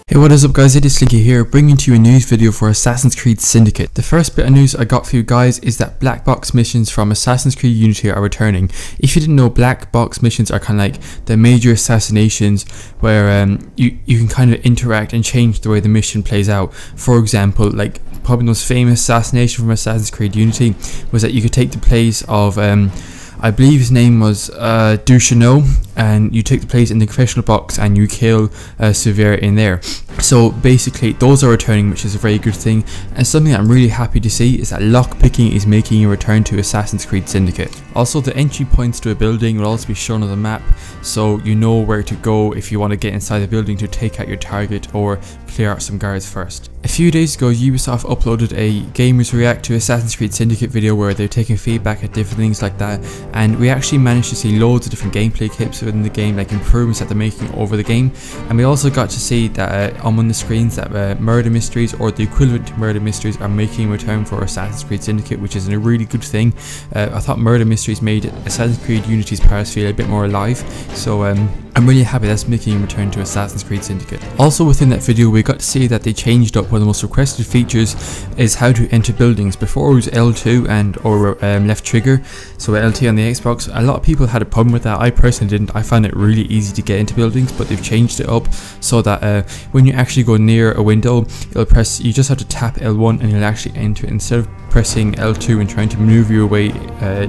Hey, what is up guys, it is Slinky here, bringing to you a news video for Assassin's Creed Syndicate. The first bit of news I got for you guys is that black box missions from Assassin's Creed Unity are returning. If you didn't know, black box missions are kind of like the major assassinations where you can kind of interact and change the way the mission plays out. For example, like probably the most famous assassination from Assassin's Creed Unity was that you could take the place of I believe his name was Duchesneau, and you take the place in the confessional box and you kill Severe in there. So basically those are returning, which is a very good thing, and something that I'm really happy to see is that lockpicking is making a return to Assassin's Creed Syndicate. Also, the entry points to a building will also be shown on the map, so you know where to go if you want to get inside the building to take out your target or clear out some guards first. A few days ago, Ubisoft uploaded a Gamers React to Assassin's Creed Syndicate video where they're taking feedback at different things like that, and we actually managed to see loads of different gameplay clips within the game, like improvements that they're making over the game. And we also got to see that on one of the screens that Murder Mysteries, or the equivalent to Murder Mysteries, are making a return for Assassin's Creed Syndicate, which is a really good thing. I thought Murder Mysteries made Assassin's Creed Unity's Paris feel a bit more alive, so I'm really happy that's making a return to Assassin's Creed Syndicate. Also within that video, we got to see that they changed up one of the most requested features is how to enter buildings. Before it was L2 and or left trigger, so LT on the Xbox. A lot of people had a problem with that. I personally didn't. I found it really easy to get into buildings, but they've changed it up so that when you actually go near a window, you just have to tap L1 and you'll actually enter it, instead of pressing L2 and trying to maneuver your way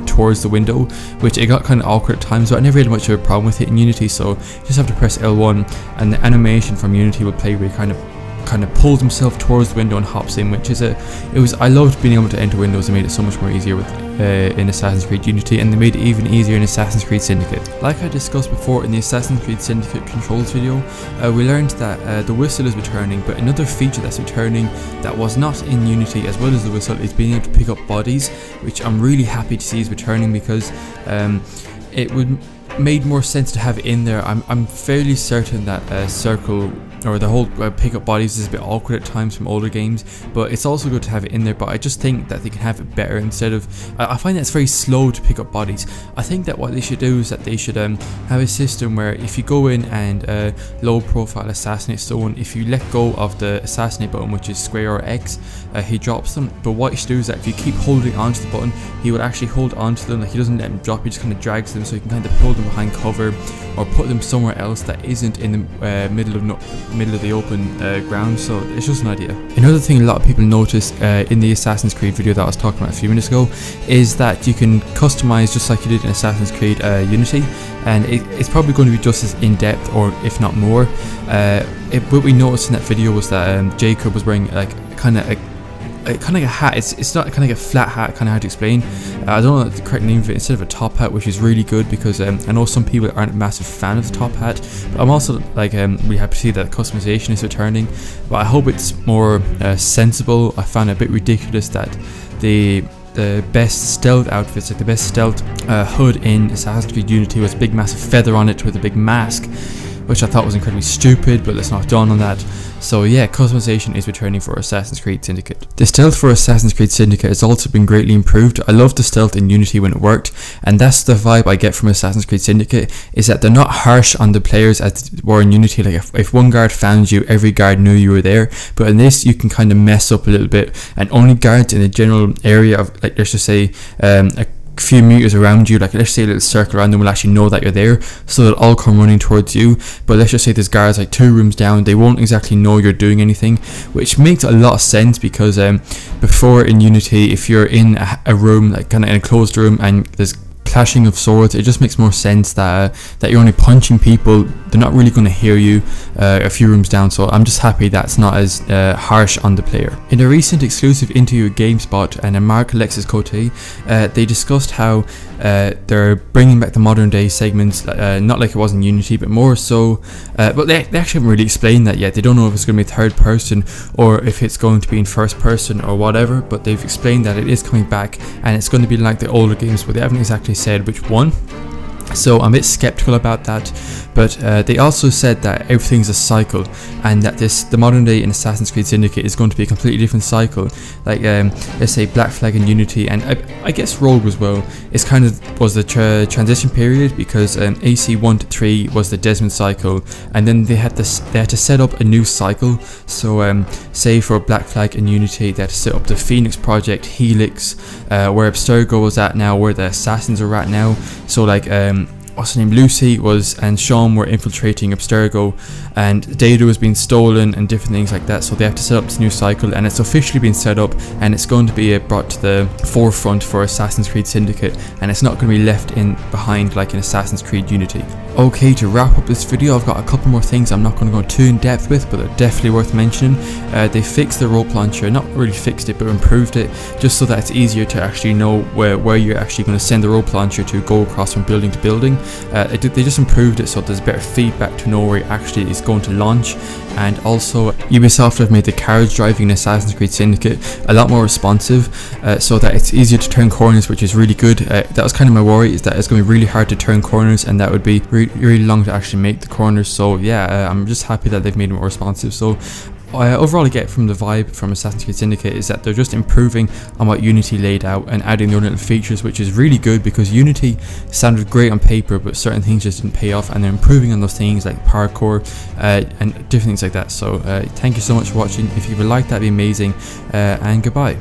towards the window, which it got kind of awkward at times, but I never had much of a problem with it in Unity. So you just have to press L1 and the animation from Unity will play where he kind of pulls himself towards the window and hops in, which is I loved being able to enter windows. It made it so much more easier with in Assassin's Creed Unity, and they made it even easier in Assassin's Creed Syndicate. Like I discussed before in the Assassin's Creed Syndicate controls video, we learned that the whistle is returning, but another feature that's returning that was not in Unity as well as the whistle is being able to pick up bodies, which I'm really happy to see is returning, because it would made more sense to have it in there. I'm fairly certain that circle or the whole pick up bodies is a bit awkward at times from older games, but it's also good to have it in there. But I just think that they can have it better instead of I find that it's very slow to pick up bodies. I think that what they should do is that they should have a system where if you go in and low profile assassinate someone, if you let go of the assassinate button, which is square or X, he drops them. But what you should do is that if you keep holding onto the button, he will actually hold onto them. Like, he doesn't let them drop, he just kind of drags them, so you can kind of pull them behind cover or put them somewhere else that isn't in the middle of the open ground. So it's just an idea. Another thing a lot of people noticed in the Assassin's Creed video that I was talking about a few minutes ago is that you can customize just like you did in Assassin's Creed Unity, and it's probably going to be just as in-depth, or if not more. What we noticed in that video was that Jacob was wearing like kind of like a hat. It's not kind of like a flat hat, kind of hard to explain. I don't know the correct name of it. Instead of a top hat, which is really good, because I know some people aren't a massive fan of the top hat, but I'm also like really happy to see that customization is returning. But I hope it's more sensible. I found it a bit ridiculous that the best stealth outfits, like the best stealth hood in Assassin's Creed Unity, was a big massive feather on it with a big mask, which I thought was incredibly stupid, but let's not dwell on that. So yeah, customization is returning for Assassin's Creed Syndicate. The stealth for Assassin's Creed Syndicate has also been greatly improved. I loved the stealth in Unity when it worked, and that's the vibe I get from Assassin's Creed Syndicate, is that they're not harsh on the players as they were in Unity. Like if one guard found you, every guard knew you were there, but in this you can kind of mess up a little bit, and only guards in a general area of, like, let's just say a few meters around you, like let's say a little circle around them, will actually know that you're there, so they'll all come running towards you. But let's just say there's guards like 2 rooms down, they won't exactly know you're doing anything, which makes a lot of sense, because before in Unity, if you're in a room, like kind of in a closed room, and there's clashing of swords, it just makes more sense that you're only punching people. They're not really going to hear you a few rooms down. So I'm just happy that's not as harsh on the player. In a recent exclusive interview with GameSpot and Mark Alexis Cote, they discussed how they're bringing back the modern day segments, not like it was in Unity, but more so, but they actually haven't really explained that yet. They don't know if it's going to be third person or if it's going to be in first person or whatever, but they've explained that it is coming back and it's going to be like the older games, but they haven't exactly said which one. So I'm a bit skeptical about that, but they also said that everything's a cycle, and that the modern day in Assassin's Creed Syndicate is going to be a completely different cycle. Like let's say Black Flag and Unity, and I guess Rogue as well. It's kind of was the transition period, because AC 1 to 3 was the Desmond cycle, and then they had to set up a new cycle. So say for Black Flag and Unity, they had to set up the Phoenix Project, Helix, where Abstergo was at now, where the Assassins are at now. So like what's her name, Lucy and Sean were infiltrating Abstergo, and data was being stolen and different things like that. So they have to set up this new cycle, and it's officially been set up, and it's going to be brought to the forefront for Assassin's Creed Syndicate, and it's not going to be left behind like in Assassin's Creed Unity. Okay, to wrap up this video, I've got a couple more things I'm not going to go too in depth with, but they're definitely worth mentioning. They fixed the rope launcher, not really fixed it, but improved it, just so that it's easier to actually know where you're actually going to send the rope launcher to go across from building to building. They just improved it so there's better feedback to know where it actually is going to launch. And also Ubisoft have made the carriage driving in Assassin's Creed Syndicate a lot more responsive, so that it's easier to turn corners, which is really good. That was kind of my worry, is that it's going to be really hard to turn corners, and that would be really long to actually make the corners. So yeah, I'm just happy that they've made it more responsive. So overall, I get from the vibe from Assassin's Creed Syndicate is that they're just improving on what Unity laid out and adding their little features, which is really good, because Unity sounded great on paper, but certain things just didn't pay off, and they're improving on those things like parkour and different things like that. So thank you so much for watching. If you would like that, it'd be amazing, and goodbye.